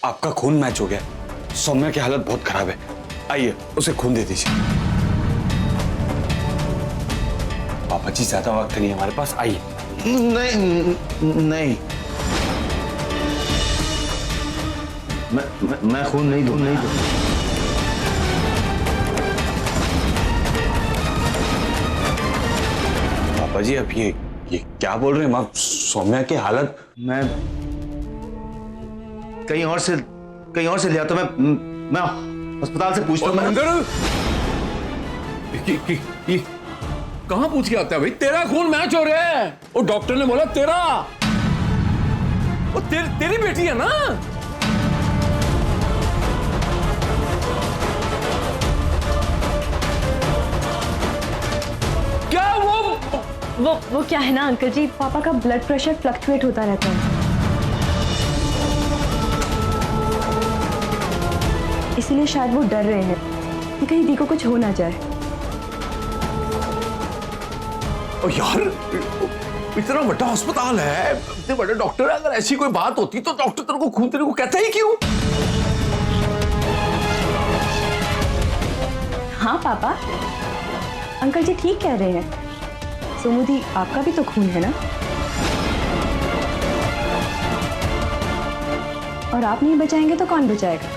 आपका खून मैच हो गया। सौम्या की हालत बहुत खराब है, आइए उसे खून दे दीजिए। पापा जी ज्यादा वक्त नहीं है हमारे पास, आइए। नहीं नहीं, मैं खून नहीं दूं, नहीं दूं। पापा जी अब ये क्या बोल रहे हैं आप? सौम्या की हालत। मैं कहीं और से लिया तो मैं अस्पताल से पूछता हूं। मनिंदर, ये कहां पूछ के आता है भाई? तेरा खून मैच हो रहा है। और डॉक्टर ने बोला तेरा, वो तेरी बेटी है ना। क्या वो क्या है ना अंकल जी, पापा का ब्लड प्रेशर फ्लक्चुएट होता रहता है, इसीलिए शायद वो डर रहे हैं कि कहीं दी को कुछ हो ना जाए। और यार इतना बड़ा अस्पताल है, इतने बड़े डॉक्टर है, अगर ऐसी कोई बात होती तो डॉक्टर तेरे को खून देने को कहता ही क्यों? हाँ पापा, अंकल जी ठीक कह रहे हैं। सुमुदी, आपका भी तो खून है ना, और आप नहीं बचाएंगे तो कौन बचाएगा?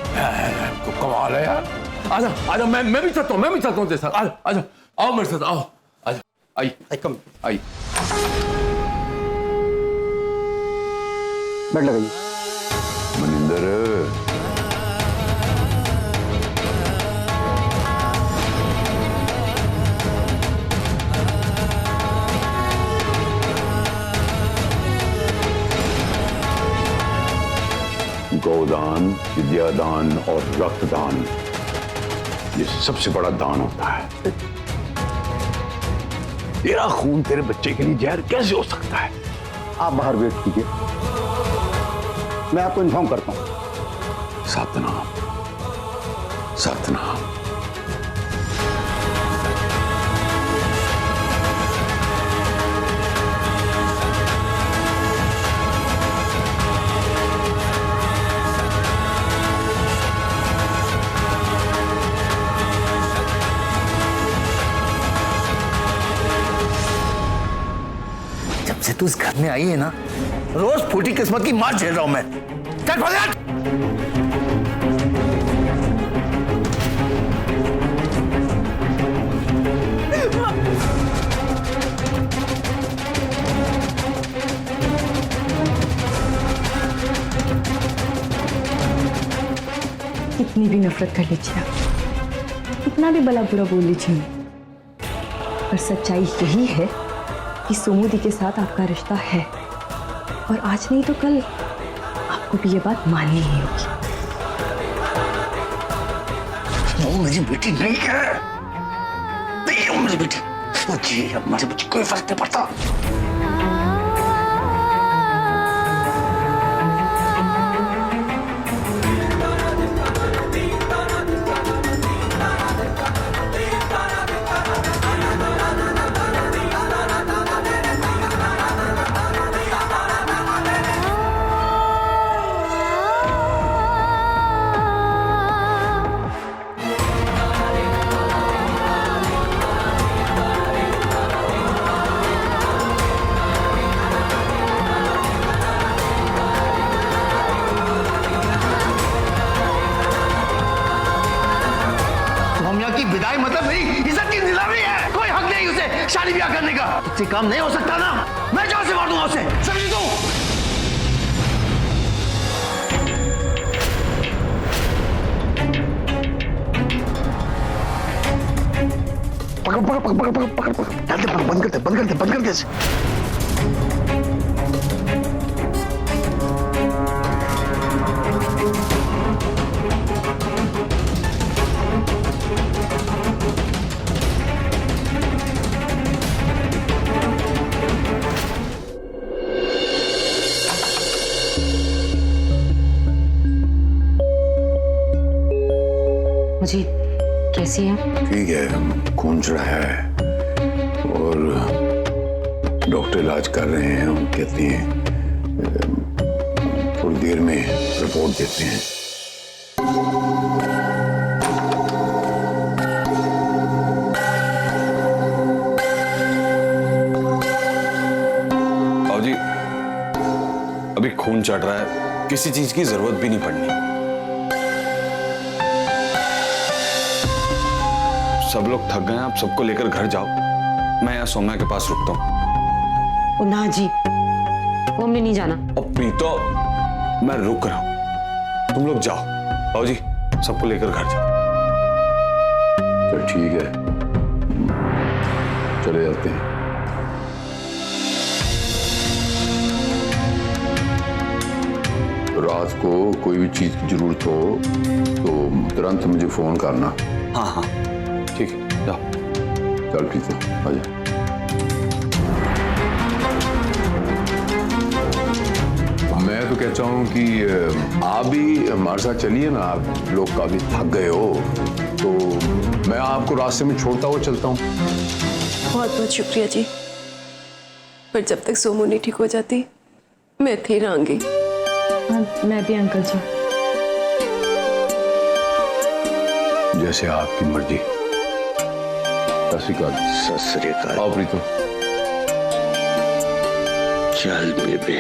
तो कमाल है यार। आजा आजा, मैं भी चलता हूँ तेरे साथ। आजा आजा, आओ मेरे साथ, आओ आजा, आई आई। बेड लगाइए। मनिंदर, गोदान, विद्यादान और रक्तदान, ये सबसे बड़ा दान होता है। तेरा खून तेरे बच्चे के लिए जहर कैसे हो सकता है? आप बाहर वेट कीजिए, मैं आपको इन्फॉर्म करता हूं। सतनाम सतनाम। जब से तू इस घर में आई है ना, रोज फूटी किस्मत की मार झेल रहा हूं मैं। चल भाग हट। कितनी भी नफरत कर लीजिए आप, कितना भी भला बुरा बोल लीजिए, पर सच्चाई यही है कि सुमुदी के साथ आपका रिश्ता है, और आज नहीं तो कल आपको भी ये बात माननी ही होगी। वो मेरी बेटी नहीं है, नहीं वो मेरी बेटी। मुझे अब मेरी बेटी कोई फर्क नहीं पड़ता। की विदाई मतलब मेरी इज्जत की नीलामी है। कोई हक नहीं उसे शादी ब्याह करने का। तुझसे काम नहीं हो सकता ना, मैं जान से मार दूंगा उसे, समझी तू? पकड़ पकड़ पकड़ पकड़ पकड़ पकड़, बंद करते बंद करते बंद करते। जी कैसी है? ठीक है, खून चढ़ा है और डॉक्टर इलाज कर रहे हैं। हम कहते हैं थोड़ी देर में रिपोर्ट देते हैं। खून चढ़ रहा है, किसी चीज की जरूरत भी नहीं पड़नी। सब लोग थक गए हैं, आप सबको लेकर घर जाओ, मैं यहाँ सौम्या के पास रुकता हूँ। ना जी, वो हमने नहीं जाना। अब प्रीतो, मैं रुक रहा हूं, तुम लोग जाओ। आओ जी, सबको लेकर घर जाओ। तो ठीक है, चले जाते हैं। रात को कोई भी चीज की जरूरत हो तो तुरंत मुझे फोन करना। हाँ हाँ ठीक है, जाओ। चल प्रीतो, आजा। मैं तो कहता हूँ कि आप भी हमारे साथ चलिए ना, आप लोग काफी थक गए हो, तो मैं आपको रास्ते में छोड़ता हुआ चलता हूँ। बहुत बहुत शुक्रिया जी, पर जब तक सोमू नहीं ठीक हो जाती मैं थे रहूंगी। हाँ, मैं भी अंकल जी। जैसे आपकी मर्जी। सत श्री अकाल। सत श्री अकाल। आओ प्रीतो। चल बेबे।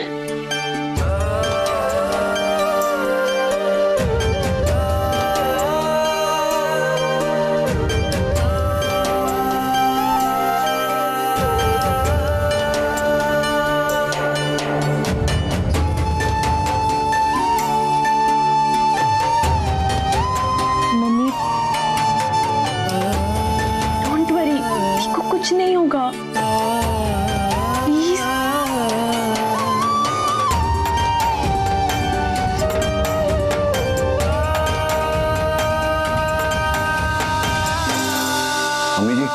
मम्मी, डोंट वरी, इसको कुछ नहीं होगा, प्लीज। मम्मी जी,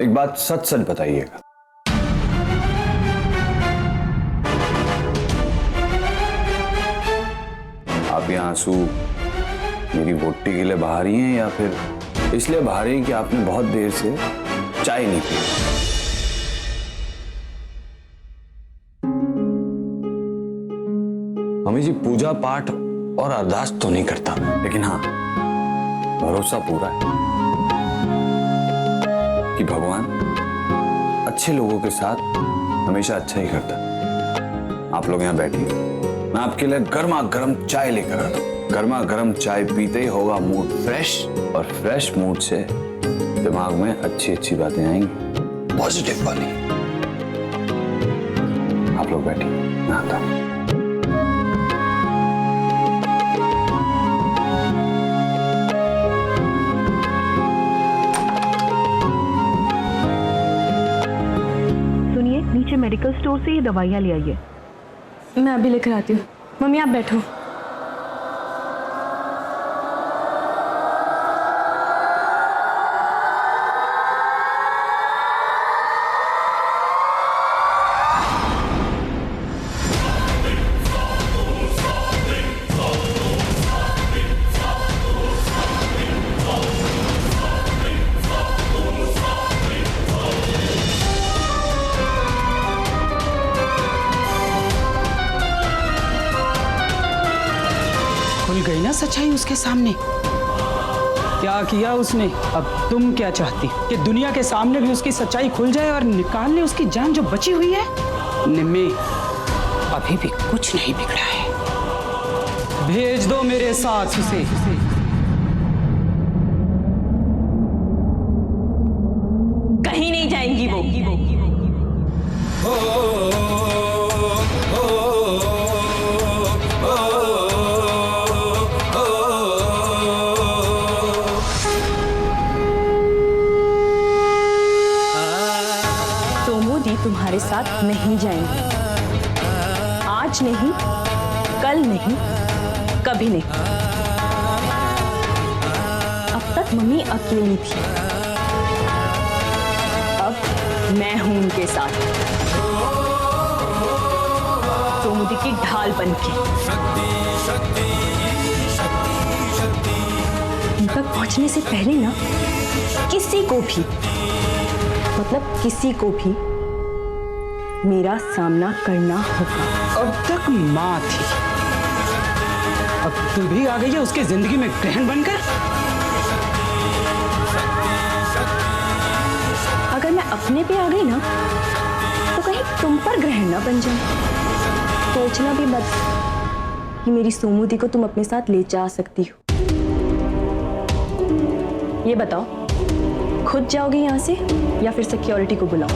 एक बात सच सच बताइएगा, आप ये आंसू मेरी वोटी के लिए बहा रही हैं या फिर इसलिए बहा रही हैं कि आपने बहुत देर से चाय नहीं पी? मम्मी जी, पूजा पाठ और अरदास तो नहीं करता, लेकिन हाँ, भरोसा पूरा है कि भगवान अच्छे लोगों के साथ हमेशा अच्छा ही करता है। आप लोग यहाँ बैठिए, मैं आपके लिए गर्मा गर्म चाय लेकर आता हूँ। गर्मा गर्म चाय पीते ही होगा मूड फ्रेश, और फ्रेश मूड से दिमाग में अच्छी अच्छी बातें आएंगी, पॉजिटिव वाली। आप लोग बैठिए, मैं आता हूँ। सुनिए, नीचे मेडिकल स्टोर से ये दवाइयाँ ले आइए। मैं अभी लेकर आती हूँ। मम्मी आप बैठो। खुल गई ना सच्चाई उसके सामने। क्या किया उसने? अब तुम क्या चाहती कि दुनिया के सामने भी उसकी सच्चाई खुल जाए और निकाल ले उसकी जान जो बची हुई है? निम्मी, अभी भी कुछ नहीं बिगड़ा है। भेज दो मेरे साथ उसे। कहीं नहीं जाएंगी वो। सोमू दी तुम्हारे साथ नहीं जाएंगे, आज नहीं, कल नहीं, कभी नहीं। अब तक मम्मी अकेली थी, अब मैं हूं उनके साथ, सोमू दी की ढाल बनके। उन तक पहुंचने से पहले ना किसी को भी, मतलब किसी को भी मेरा सामना करना होगा। अब तक माँ थी, अब तू भी आ गई है उसकी जिंदगी में ग्रहण बनकर। अगर मैं अपने पे आ गई ना, तो कहीं तुम पर ग्रहण ना बन जाए। सोचना भी मत कि मेरी सोमू दी को तुम अपने साथ ले जा सकती हो। ये बताओ, खुद जाओगे यहाँ से या फिर सिक्योरिटी को बुलाओ?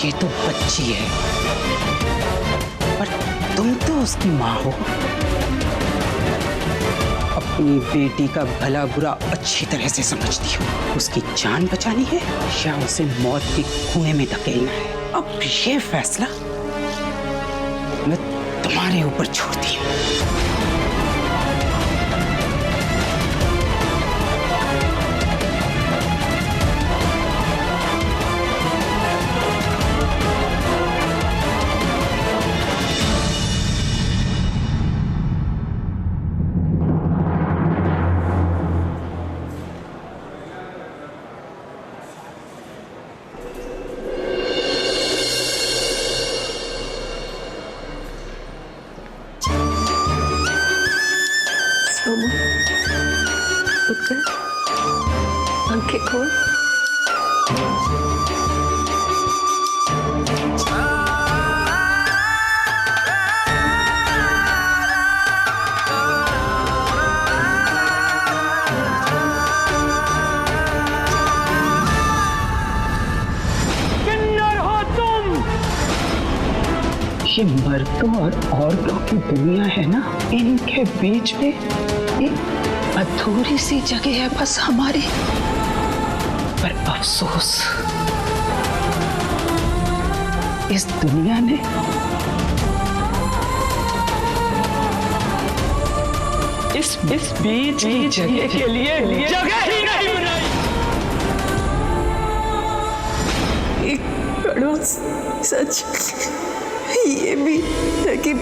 ये तो बच्ची है, पर तुम तो उसकी माँ हो। अपनी बेटी का भला बुरा अच्छी तरह से समझती हो। उसकी जान बचानी है या उसे मौत के कुएं में धकेलना है, अब ये फैसला मैं तुम्हारे ऊपर छोड़ती हूँ। सोमू, उठ कर आंखें खोल। ये मर्दों और औरतों की दुनिया है ना, इनके बीच में एक अधूरी सी जगह है बस हमारी। पर अफसोस, इस दुनिया ने इस बीच की जगह के लिए जगह ही नहीं बनाई। एक कड़वा सच ये भी है कि